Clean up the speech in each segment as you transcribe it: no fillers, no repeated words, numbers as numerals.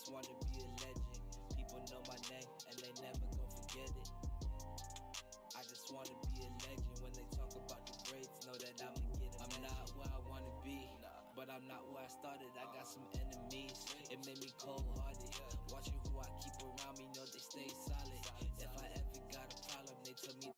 just wanna be a legend. People know my name and they never gon' forget it. I just wanna be a legend. When they talk about the greats, know that I'ma get it. I'm not where I wanna be, but I'm not where I started. I got some enemies, it made me cold-hearted. Watching who I keep around me, know they stay solid. If I ever got a problem, they tell me.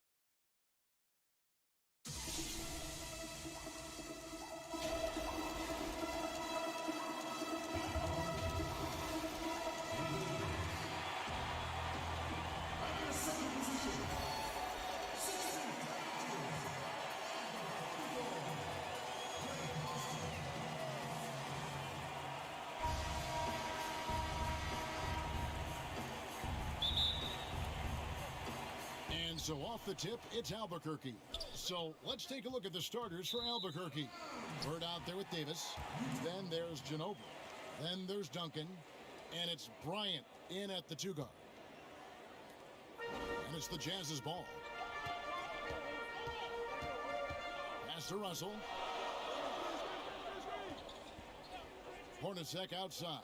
And so off the tip, it's Albuquerque. So let's take a look at the starters for Albuquerque. Bird out there with Davis. Then there's Ginobili. Then there's Duncan. And it's Bryant in at the 2 guard. And it's the Jazz's ball. Pass to Russell. Hornacek outside.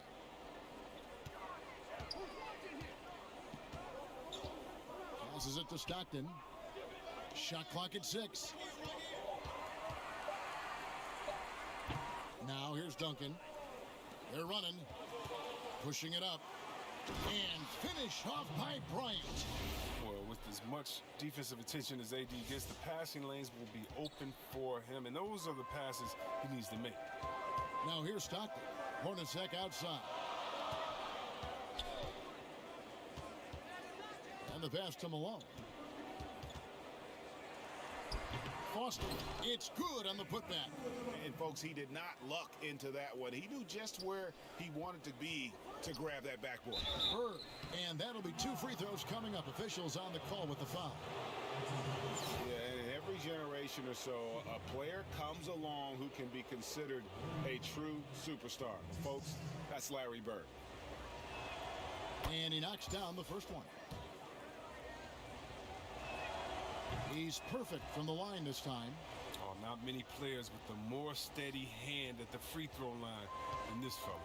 Passes it to Stockton. Shot clock at 6. Now here's Duncan. They're running. Pushing it up. And finish off by Bryant. Well, with as much defensive attention as AD gets, the passing lanes will be open for him. And those are the passes he needs to make. Now here's Stockton. Hornacek outside. And the pass to Malone. Foster, it's good on the putback. And folks, he did not luck into that one. He knew just where he wanted to be to grab that backboard. Bird, and that'll be 2 free throws coming up. Officials on the call with the foul. Yeah, and every generation or so, a player comes along who can be considered a true superstar. Folks, that's Larry Bird. And he knocks down the first one. He's perfect from the line this time. Oh, not many players with a more steady hand at the free throw line than this fella.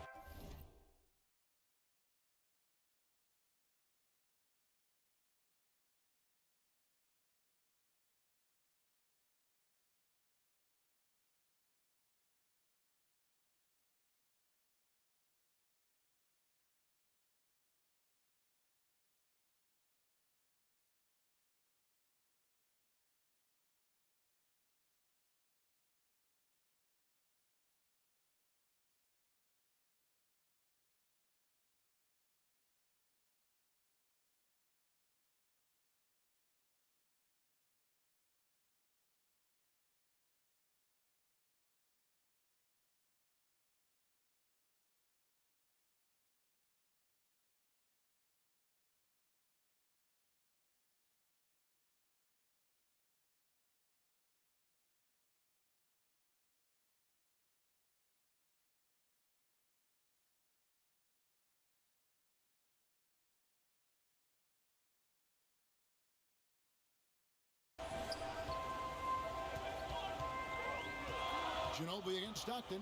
Ginobili against Stockton.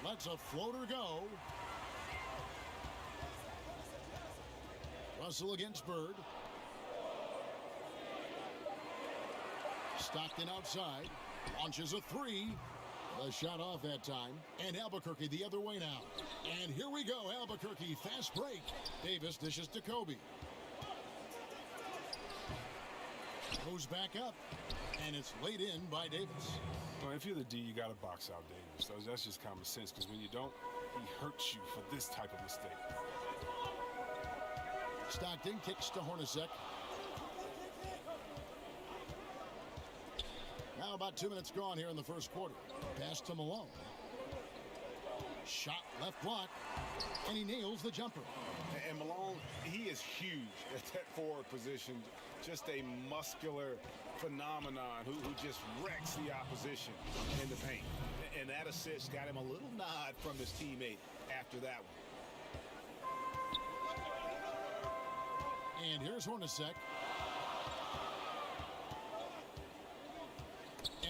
Lets a floater go. Russell against Bird. Stockton outside. Launches a 3. The shot off that time. And Albuquerque the other way now. And here we go, Albuquerque. Fast break. Davis dishes to Kobe. Goes back up. And it's laid in by Davis. Well, if you're the D, you got to box out Davis. That's just common sense, because when you don't, he hurts you for this type of mistake. Stockton kicks to Hornacek. Now about 2 minutes gone here in the first quarter. Pass to Malone. Shot left block. And he nails the jumper. And Malone, he is huge at that forward position. Just a muscular phenomenon who just wrecks the opposition in the paint. And that assist got him a little nod from his teammate after that one. And here's Hornacek.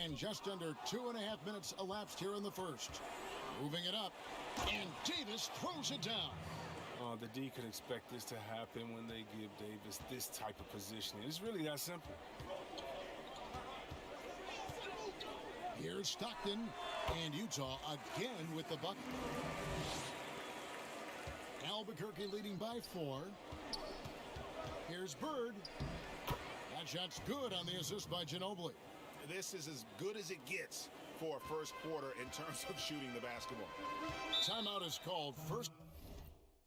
And just under 2.5 minutes elapsed here in the first. Moving it up, and Davis throws it down. The D can expect this to happen when they give Davis this type of positioning. It's really that simple. Here's Stockton, and Utah again with the bucket. Albuquerque leading by 4. Here's Bird. That shot's good on the assist by Ginobili. This is as good as it gets for a first quarter in terms of shooting the basketball. Timeout is called. First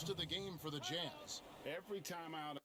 to the game for the Jazz. Every timeout.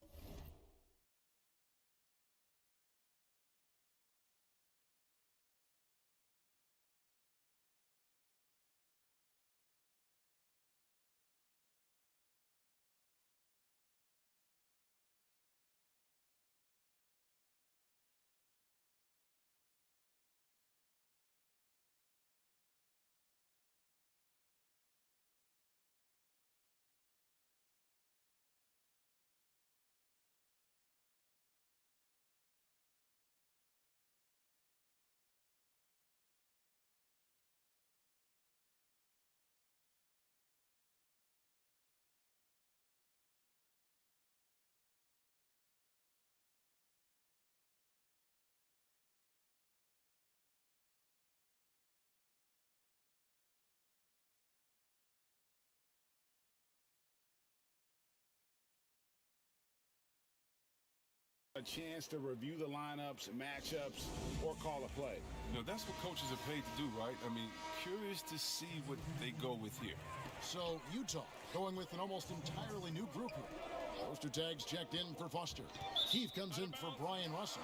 A chance to review the lineups, matchups, or call a play. You know, that's what coaches are paid to do, right? I mean, curious to see what they go with here. So, Utah going with an almost entirely new group here. Poster tags checked in for Foster. Keefe comes in for Brian Russell.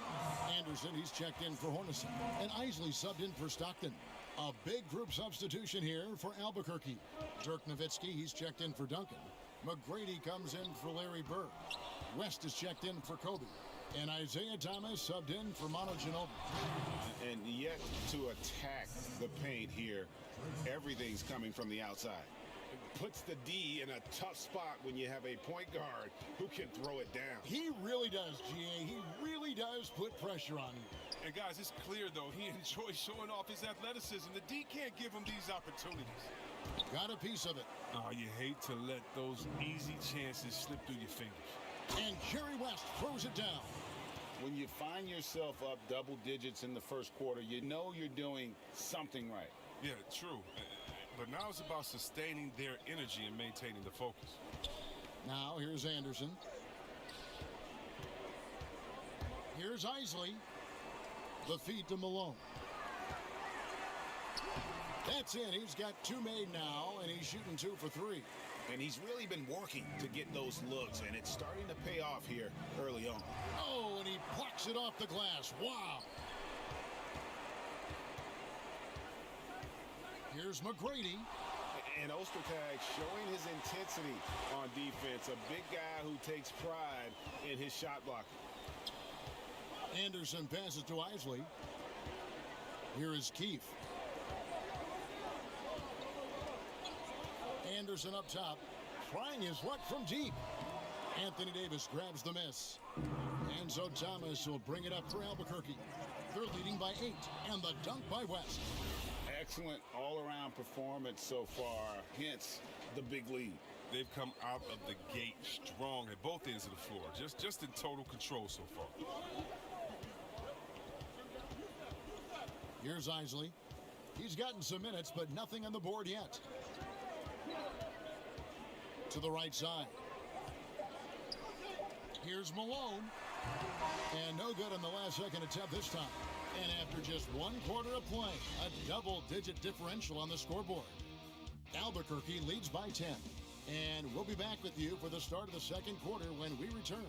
Anderson, he's checked in for Hornacek. And Isley subbed in for Stockton. A big group substitution here for Albuquerque. Dirk Nowitzki, he's checked in for Duncan. McGrady comes in for Larry Bird. West is checked in for Kobe. And Isaiah Thomas subbed in for Manu Ginobili. And yet to attack the paint here, everything's coming from the outside. It puts the D in a tough spot when you have a point guard who can throw it down. He really does, GA. He really does put pressure on him. And guys, it's clear, though, he enjoys showing off his athleticism. The D can't give him these opportunities. Got a piece of it. Oh, you hate to let those easy chances slip through your fingers. And Jerry West throws it down. When you find yourself up double digits in the first quarter, you know you're doing something right. Yeah, true. But now it's about sustaining their energy and maintaining the focus. Now here's Anderson. Here's Isley. The feed to Malone. That's it. He's got 2 made now, and he's shooting 2 for 3. And he's really been working to get those looks, and it's starting to pay off here early on. Oh, and he plucks it off the glass. Wow. Here's McGrady. And Ostertag showing his intensity on defense. A big guy who takes pride in his shot blocking. Anderson passes to Isley. Here is Keefe. Anderson up top, trying his luck from deep. Anthony Davis grabs the miss. Enzo Thomas will bring it up for Albuquerque. They're leading by 8, and the dunk by West. Excellent all-around performance so far, hence the big lead. They've come out of the gate strong at both ends of the floor, just in total control so far. Here's Isley. He's gotten some minutes, but nothing on the board yet. To the right side. Here's Malone. And no good on the last second attempt this time. And after just 1 quarter of play, a double-digit differential on the scoreboard. Albuquerque leads by 10. And we'll be back with you for the start of the second quarter when we return.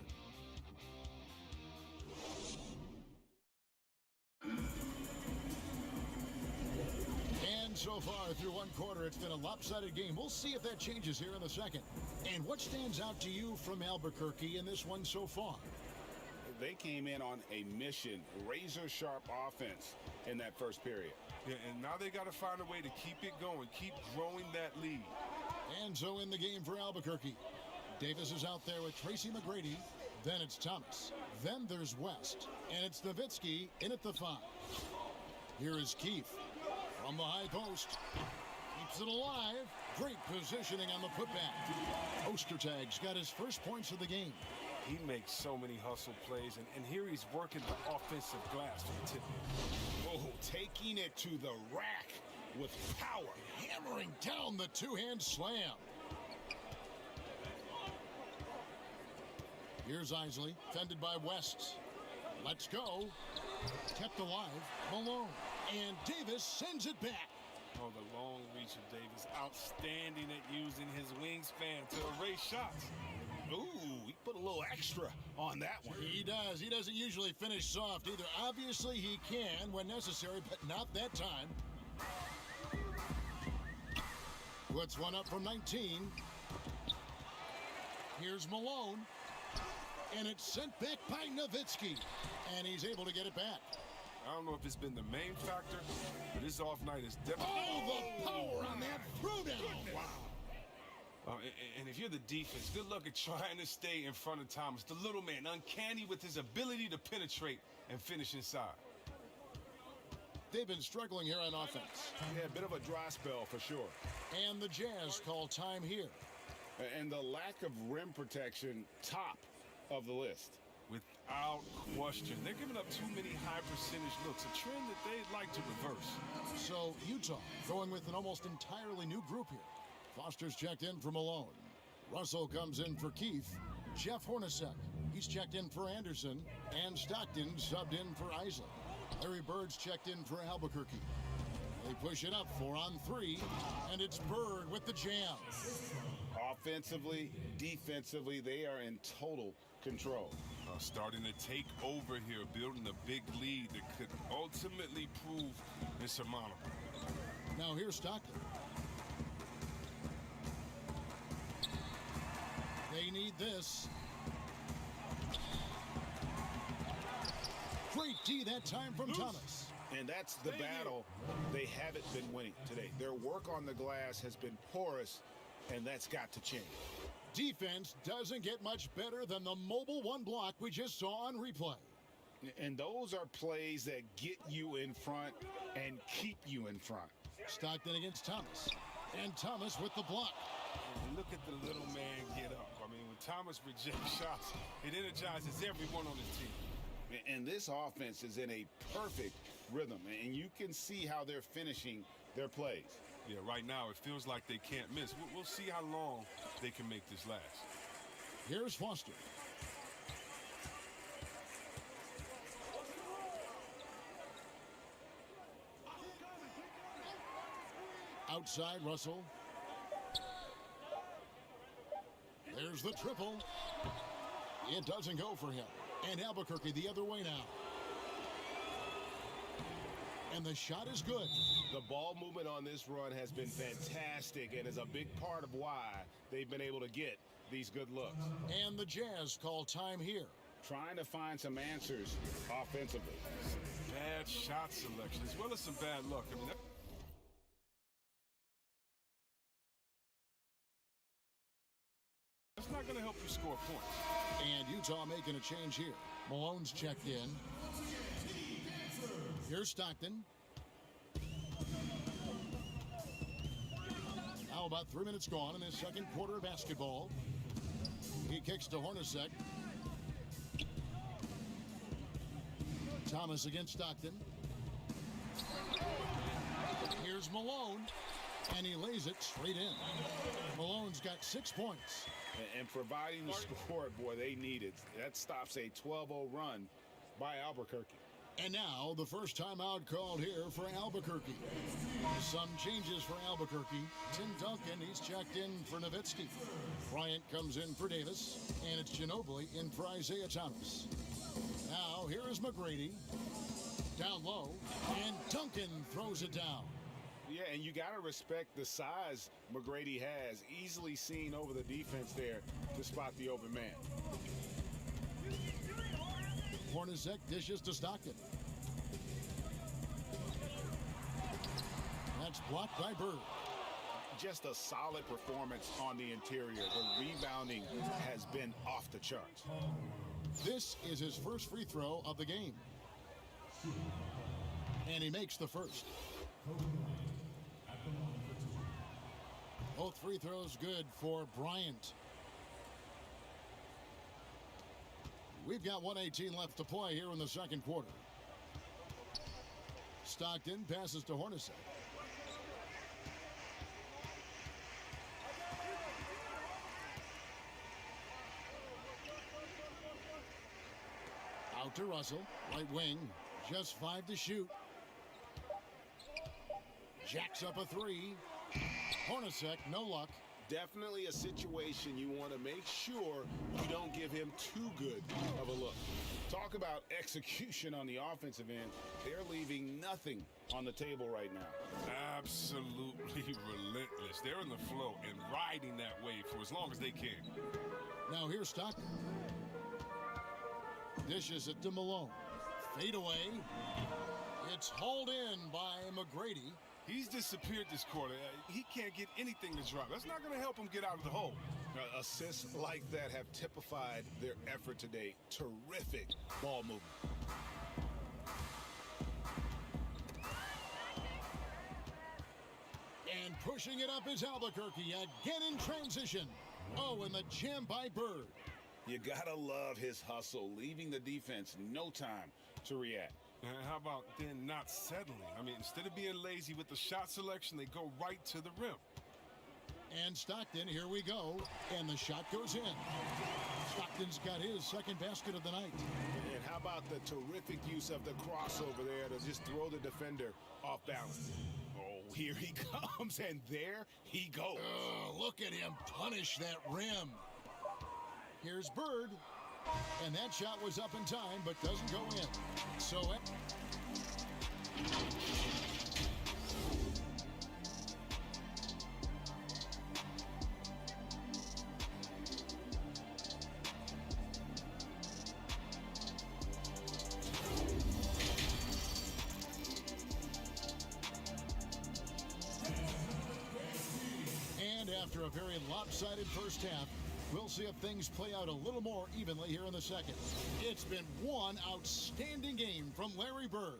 So far through 1 quarter, it's been a lopsided game. We'll see if that changes here in the second. And what stands out to you from Albuquerque in this one so far? They came in on a mission, razor-sharp offense in that first period. Yeah, and now they got to find a way to keep it going, keep growing that lead. And so in the game for Albuquerque, Davis is out there with Tracy McGrady. Then it's Thomas. Then there's West. And it's Nowitzki in at the 5. Here is Keefe from the high post. Keeps it alive. Great positioning on the putback. Ostertag's got his first points of the game. He makes so many hustle plays, and here he's working the offensive glass from the tip. Oh, taking it to the rack with power. Hammering down the two-hand slam. Here's Isley, fended by West. Let's go. Kept alive, Malone. And Davis sends it back. Oh, the long reach of Davis. Outstanding at using his wingspan to erase shots. Ooh, he put a little extra on that one. He does. He doesn't usually finish soft either. Obviously, he can when necessary, but not that time. Puts one up from 19. Here's Malone. And it's sent back by Nowitzki. And he's able to get it back. I don't know if it's been the main factor, but his off night is definitely... Oh, the power on that throwdown. Wow. And if you're the defense, good luck at trying to stay in front of Thomas. The little man, uncanny with his ability to penetrate and finish inside. They've been struggling here on offense. Yeah, a bit of a dry spell for sure. And the Jazz call time here. And the lack of rim protection, top of the list. Without question. They're giving up too many high percentage looks, a trend that they'd like to reverse. So Utah going with an almost entirely new group here. Foster's checked in for Malone. Russell comes in for Keefe. Jeff Hornacek, he's checked in for Anderson. And Stockton subbed in for Isley. Larry Bird's checked in for Albuquerque. They push it up 4-on-3, and it's Bird with the jam. Offensively, defensively, they are in total control. Starting to take over here, building a big lead that could ultimately prove insurmountable. Now here's Stockton. They need this. Great D that time from Thomas. And that's the battle they haven't been winning today. Their work on the glass has been porous, and that's got to change. Defense doesn't get much better than the mobile one block we just saw on replay. And those are plays that get you in front and keep you in front. Stockton against Thomas. And Thomas with the block. And look at the little man get up. I mean, when Thomas rejects shots, it energizes everyone on his team. And this offense is in a perfect rhythm, and you can see how they're finishing their plays. Yeah, right now it feels like they can't miss. We'll see how long they can make this last. Here's Foster. Outside, Russell. There's the triple. It doesn't go for him. And Albuquerque the other way now. And the shot is good. The ball movement on this run has been fantastic and is a big part of why they've been able to get these good looks. And the Jazz call time here. Trying to find some answers offensively. Bad shot selection as well as some bad luck. I mean, that's not going to help you score points. And Utah making a change here. Malone's checked in. Here's Stockton. Now about 3 minutes gone in this second quarter of basketball. He kicks to Hornacek. Thomas against Stockton. Here's Malone. And he lays it straight in. Malone's got 6 points. And providing the score, boy, they needed. That stops a 12-0 run by Albuquerque. And now the first timeout called here for Albuquerque. Some changes for Albuquerque. Tim Duncan, he's checked in for Nowitzki. Bryant comes in for Davis. And it's Ginobili in for Isaiah Thomas. Now here is McGrady. Down low. And Duncan throws it down. Yeah, and you got to respect the size McGrady has. Easily seen over the defense there to spot the open man. Hornacek dishes to Stockton. That's blocked by Bird. Just a solid performance on the interior. The rebounding has been off the charts. This is his first free throw of the game. And he makes the first. Both free throws good for Bryant. We've got 1:18 left to play here in the second quarter. Stockton passes to Hornacek. Out to Russell, right wing, just 5 to shoot. Jacks up a 3. Hornacek, no luck. Definitely a situation you want to make sure you don't give him too good of a look. Talk about execution on the offensive end. They're leaving nothing on the table right now. Absolutely relentless. They're in the flow and riding that wave for as long as they can. Now here's Stockton. Dishes it to Malone. Fade away. It's hauled in by McGrady. He's disappeared this quarter. He can't get anything to drop. That's not going to help him get out of the hole. Assists like that have typified their effort today. Terrific ball movement. And pushing it up is Albuquerque again in transition. Oh, and the jam by Bird. You gotta love his hustle, leaving the defense no time to react. And how about then not settling? I mean, instead of being lazy with the shot selection, they go right to the rim. And Stockton, here we go. And the shot goes in. Stockton's got his second basket of the night. And how about the terrific use of the crossover there to just throw the defender off balance? Oh, here he comes, and there he goes. Look at him punish that rim. Here's Bird. And that shot was up in time, but doesn't go in. So and after a very lopsided first half, we'll see if things play out a little more evenly here in the second. It's been one outstanding game from Larry Bird.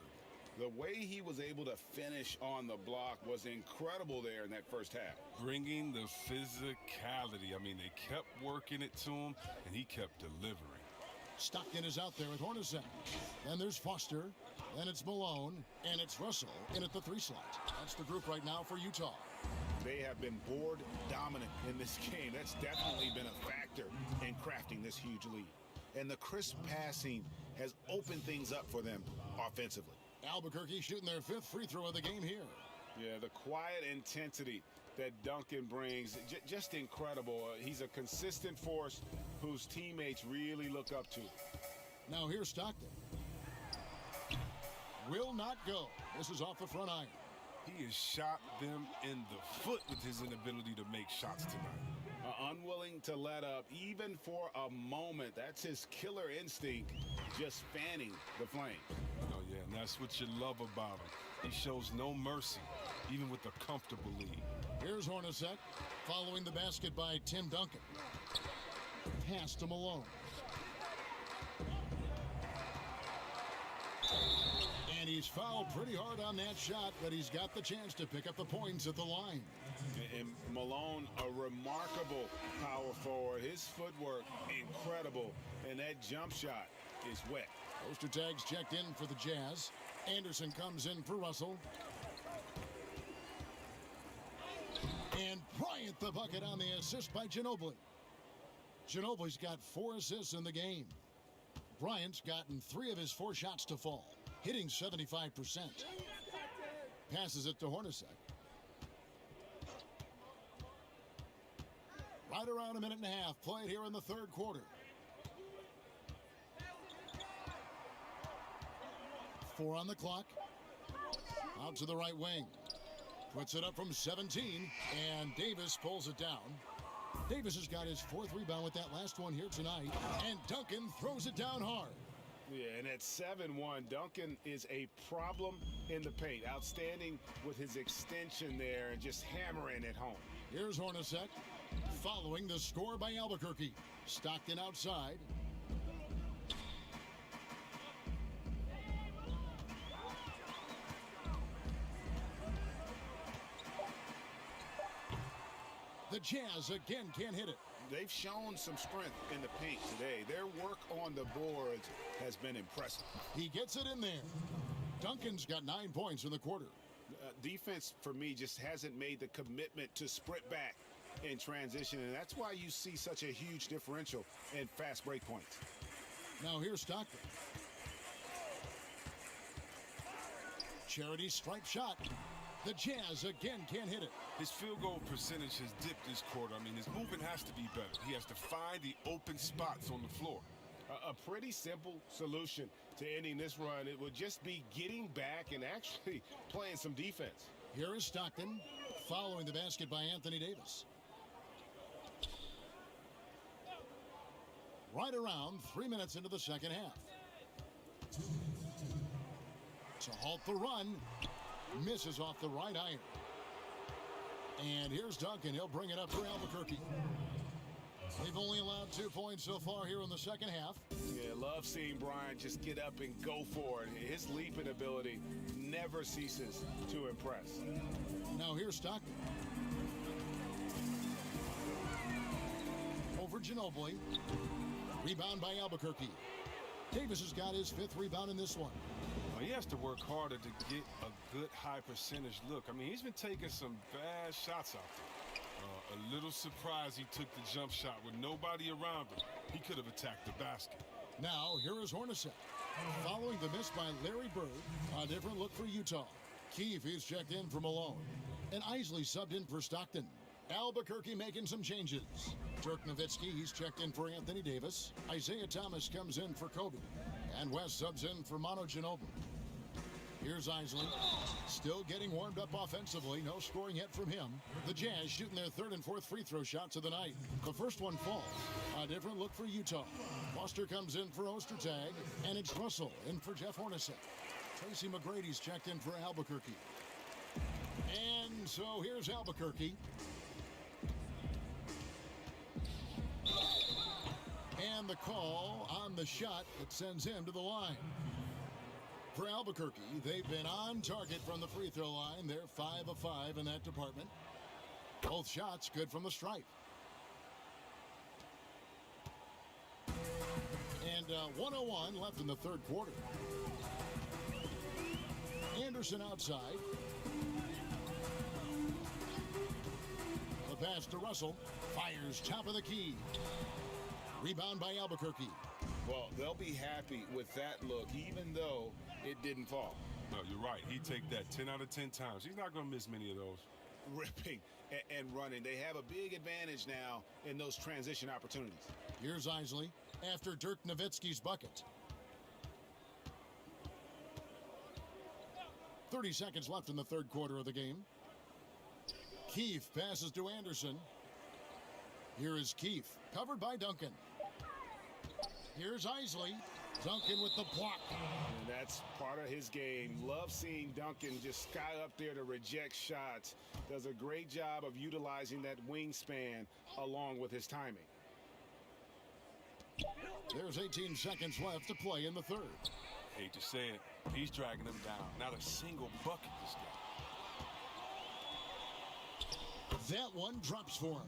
The way he was able to finish on the block was incredible there in that first half. Bringing the physicality. I mean, they kept working it to him, and he kept delivering. Stockton is out there with Hornacek. Then there's Foster. Then it's Malone. And it's Russell in at the 3 slot. That's the group right now for Utah. They have been board dominant in this game. That's definitely been a factor in crafting this huge lead. And the crisp passing has opened things up for them offensively. Albuquerque shooting their 5th free throw of the game here. Yeah, the quiet intensity that Duncan brings, just incredible. He's a consistent force whose teammates really look up to. Now here's Stockton. Will not go. This is off the front iron. He has shot them in the foot with his inability to make shots tonight. Unwilling to let up, even for a moment. That's his killer instinct, just fanning the flame. Oh, yeah, and that's what you love about him. He shows no mercy, even with a comfortable lead. Here's Hornacek, following the basket by Tim Duncan. Pass to Malone. And he's fouled pretty hard on that shot, but he's got the chance to pick up the points at the line. And Malone, a remarkable power forward. His footwork, incredible. And that jump shot is wet. Poster tags checked in for the Jazz. Anderson comes in for Russell. And Bryant the bucket on the assist by Ginobili. Ginobili's got 4 assists in the game. Bryant's gotten 3 of his 4 shots to fall, hitting 75%. Passes it to Hornacek. Right around a minute and a half played here in the third quarter. 4 on the clock. Out to the right wing. Puts it up from 17, and Davis pulls it down. Davis has got his 4th rebound with that last one here tonight, and Duncan throws it down hard. Yeah, and at 7-1, Duncan is a problem in the paint. Outstanding with his extension there and just hammering it home. Here's Hornacek, following the score by Albuquerque. Stockton outside. The Jazz again can't hit it. They've shown some strength in the paint today. Their work on the boards has been impressive. He gets it in there. Duncan's got 9 points in the quarter. Defense, for me, just hasn't made the commitment to sprint back in transition, and that's why you see such a huge differential in fast break points. Now here's Stockton. Charity stripe shot. The Jazz again can't hit it. His field goal percentage has dipped this quarter. I mean, his movement has to be better. He has to find the open spots on the floor. A pretty simple solution to ending this run. It would just be getting back and actually playing some defense. Here is Stockton, following the basket by Anthony Davis. Right around 3 minutes into the second half. To halt the run, misses off the right iron. And here's Duncan. He'll bring it up for Albuquerque. They've only allowed 2 points so far here in the second half. Yeah, love seeing Bryant just get up and go for it. His leaping ability never ceases to impress. Now here's Stockton. Over Ginobili. Rebound by Albuquerque. Davis has got his 5th rebound in this one. Well, he has to work harder to get a good high percentage look. I mean, he's been taking some bad shots out there. A little surprised he took the jump shot with nobody around him. He could have attacked the basket. Now, here is Hornacek. Following the miss by Larry Bird, a different look for Utah. Keefe is checked in for Malone. And Isley subbed in for Stockton. Albuquerque making some changes. Dirk Nowitzki, he's checked in for Anthony Davis. Isaiah Thomas comes in for Kobe. And West subs in for Manu Ginobili. Here's Isley, still getting warmed up offensively. No scoring yet from him. The Jazz shooting their 3rd and 4th free throw shots of the night. The first one falls. A different look for Utah. Foster comes in for Ostertag, and it's Russell in for Jeff Hornacek. Tracy McGrady's checked in for Albuquerque. And so here's Albuquerque. And the call on the shot that sends him to the line. For Albuquerque, they've been on target from the free throw line. They're 5 of 5 in that department. Both shots good from the stripe. And 1:01 left in the 3rd quarter. Anderson outside. The pass to Russell. Fires top of the key. Rebound by Albuquerque. Well, they'll be happy with that look, even though it didn't fall. No, you're right. He'd take that 10 out of 10 times. He's not going to miss many of those. Ripping and running. They have a big advantage now in those transition opportunities. Here's Isley after Dirk Nowitzki's bucket. 30 seconds left in the 3rd quarter of the game. Keefe passes to Anderson. Here is Keefe, covered by Duncan. Here's Isley. Duncan with the block. And that's part of his game. Love seeing Duncan just sky up there to reject shots. Does a great job of utilizing that wingspan along with his timing. There's 18 seconds left to play in the 3rd. Hate to say it, he's dragging them down. Not a single bucket this guy. That one drops for him.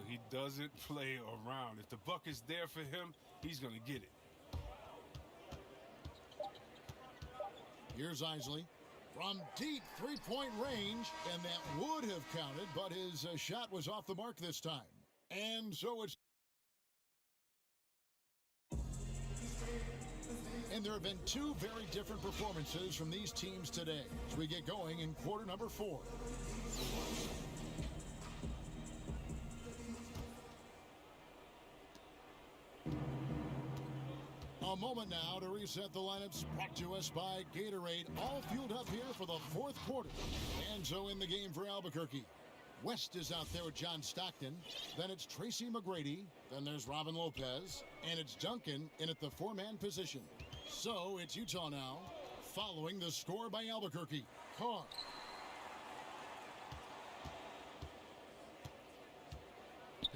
He doesn't play around. If the bucket's there for him, he's going to get it. Here's Isley from deep 3-point range, and that would have counted, but his shot was off the mark this time. And so it's... And there have been 2 very different performances from these teams today as we get going in quarter number 4. A moment now to reset the lineups, brought to us by Gatorade. All fueled up here for the 4th quarter. And so in the game for Albuquerque. West is out there with John Stockton. Then it's Tracy McGrady. Then there's Robin Lopez. And it's Duncan in at the 4-man position. So it's Utah now, following the score by Albuquerque. Carr.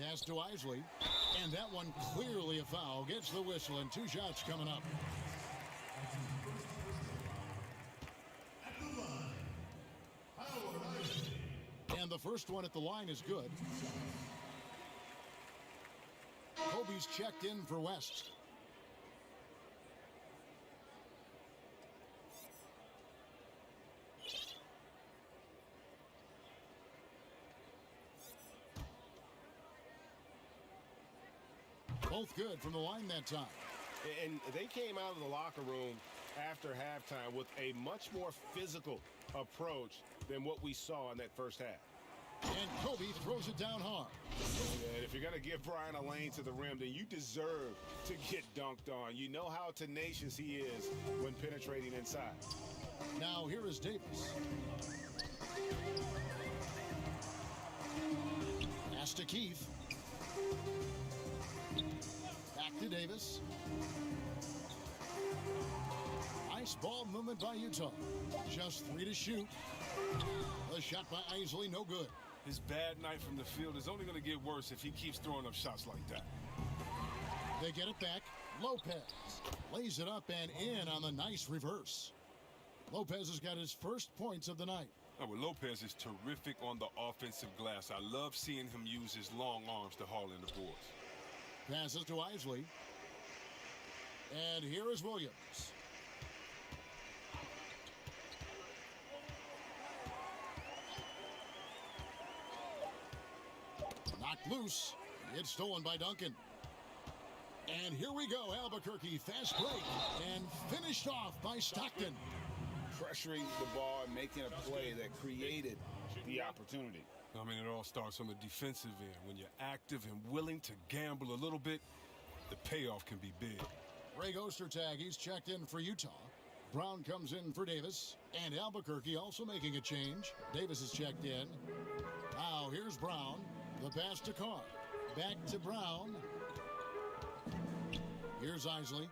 Pass to Isley. And that one clearly a foul. Gets the whistle, and 2 shots coming up. And the first first one at the line is good. Kobe's checked in for West. Both good from the line that time. And they came out of the locker room after halftime with a much more physical approach than what we saw in that first half. And Kobe throws it down hard. And if you're going to give Brian a lane to the rim, then you deserve to get dunked on. You know how tenacious he is when penetrating inside. Now here is Davis. Pass to Keith. Back to Davis. Nice ball movement by Utah. Just 3 to shoot. The shot by Isley, no good. His bad night from the field is only going to get worse if he keeps throwing up shots like that. They get it back. Lopez lays it up and in on the nice reverse. Lopez has got his first points of the night. Oh, well, Lopez is terrific on the offensive glass. I love seeing him use his long arms to haul in the boards. Passes to Isley. And here is Williams. Knocked loose. It's stolen by Duncan. And here we go. Albuquerque fast break and finished off by Stockton. Pressuring the ball and making a play that created the opportunity. I mean, it all starts on the defensive end. When you're active and willing to gamble a little bit, the payoff can be big. Greg Ostertag, he's checked in for Utah. Brown comes in for Davis. And Albuquerque also making a change. Davis is checked in. Now here's Brown. The pass to Carr. Back to Brown. Here's Isley.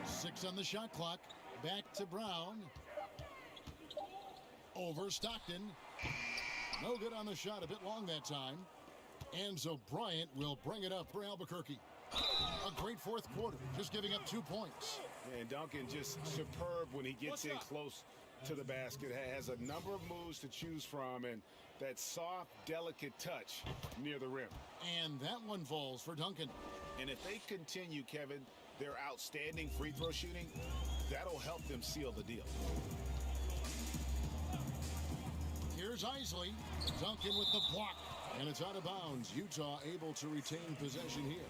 Six on the shot clock. Back to Brown. Over Stockton. No good on the shot. A bit long that time. And so Bryant will bring it up for Albuquerque. A great fourth quarter. Just giving up 2 points. And Duncan just superb when he gets in close to the basket. Has a number of moves to choose from. And that soft, delicate touch near the rim. And that one falls for Duncan. And if they continue, Kevin, their outstanding free throw shooting, that'll help them seal the deal. Here's Isley. Duncan with the block. And it's out of bounds. Utah able to retain possession here.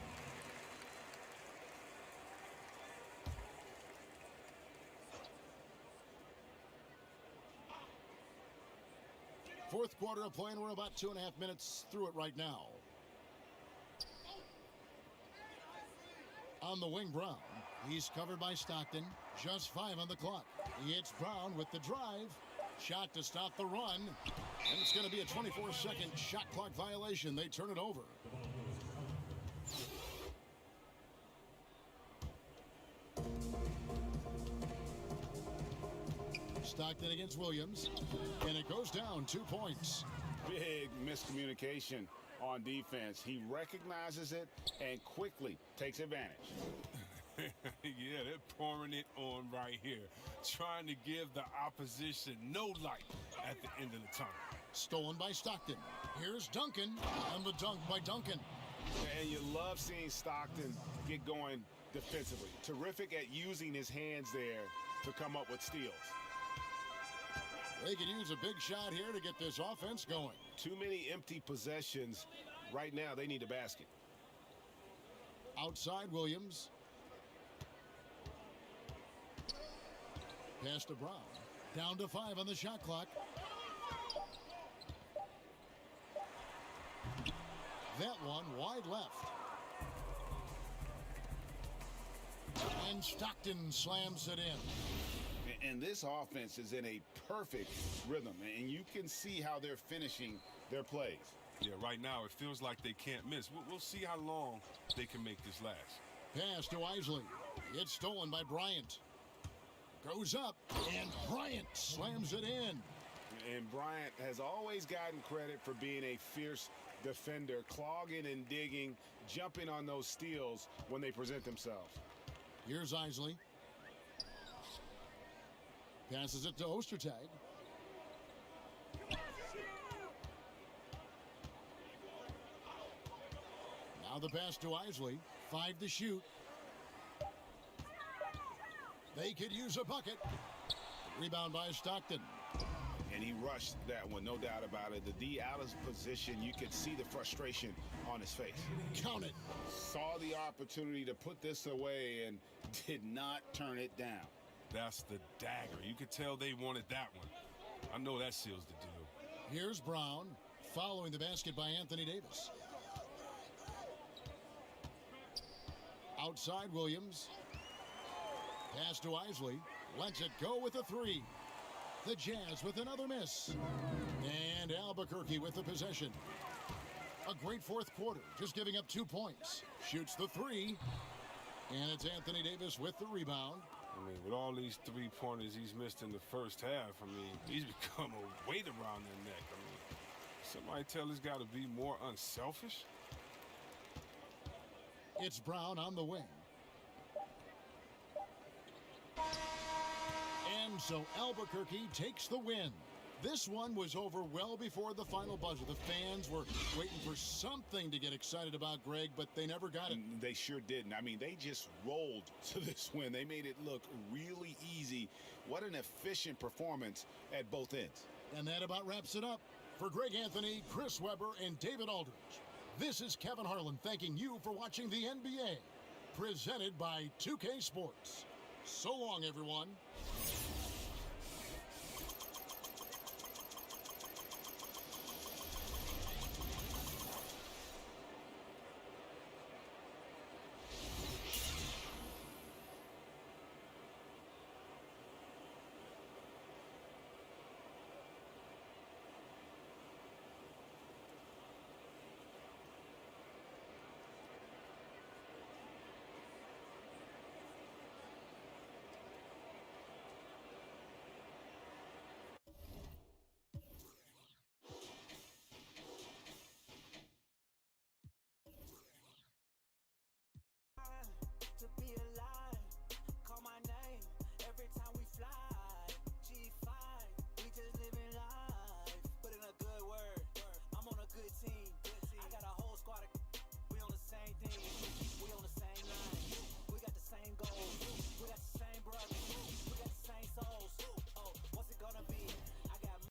Fourth quarter of play, and we're about 2.5 minutes through it right now. On the wing, Brown. He's covered by Stockton. Just 5 on the clock. It's Brown with the drive. Shot to stop the run. And it's going to be a 24-second shot clock violation. They turn it over. Stockton against Williams. And it goes down 2 points. Big miscommunication on defense. He recognizes it and quickly takes advantage. Yeah, they're pouring it on right here. Trying to give the opposition no light at the end of the tunnel. Stolen by Stockton. Here's Duncan. And the dunk by Duncan. And you love seeing Stockton get going defensively. Terrific at using his hands there to come up with steals. They can use a big shot here to get this offense going. Too many empty possessions. Right now, they need a basket. Outside Williams. Pass to Brown. Down to 5 on the shot clock. That one wide left. And Stockton slams it in. And this offense is in a perfect rhythm. And you can see how they're finishing their plays. Yeah, right now it feels like they can't miss. We'll see how long they can make this last. Pass to Isley. It's stolen by Bryant. Goes up, and Bryant slams it in. And Bryant has always gotten credit for being a fierce defender, clogging and digging, jumping on those steals when they present themselves. Here's Isley. Passes it to Ostertag. Now the pass to Isley. 5 to shoot. They could use a bucket. Rebound by Stockton. And he rushed that one, no doubt about it. The D out of position, you could see the frustration on his face. Count it. Saw the opportunity to put this away and did not turn it down. That's the dagger. You could tell they wanted that one. I know that seals the deal. Here's Brown, following the basket by Anthony Davis. Outside Williams. Pass to Isley. Lets it go with a 3. The Jazz with another miss. And Albuquerque with the possession. A great fourth quarter, just giving up 2 points. Shoots the 3. And it's Anthony Davis with the rebound. I mean, with all these three-pointers he's missed in the first half, I mean, he's become a weight around their neck. I mean, somebody tell he's got to be more unselfish. It's Brown on the wing. And so Albuquerque takes the win. This one was over well before the final buzzer. The fans were waiting for something to get excited about, Greg, but they never got it. They sure didn't. I mean, they just rolled to this win. They made it look really easy. What an efficient performance at both ends. And that about wraps it up. For Greg Anthony, Chris Webber, and David Aldridge, this is Kevin Harlan thanking you for watching the NBA, presented by 2K Sports. So long, everyone. To be alive, call my name every time we fly. G5, we just living life. Put in a good word, I'm on a good team. I got a whole squad, we on the same team.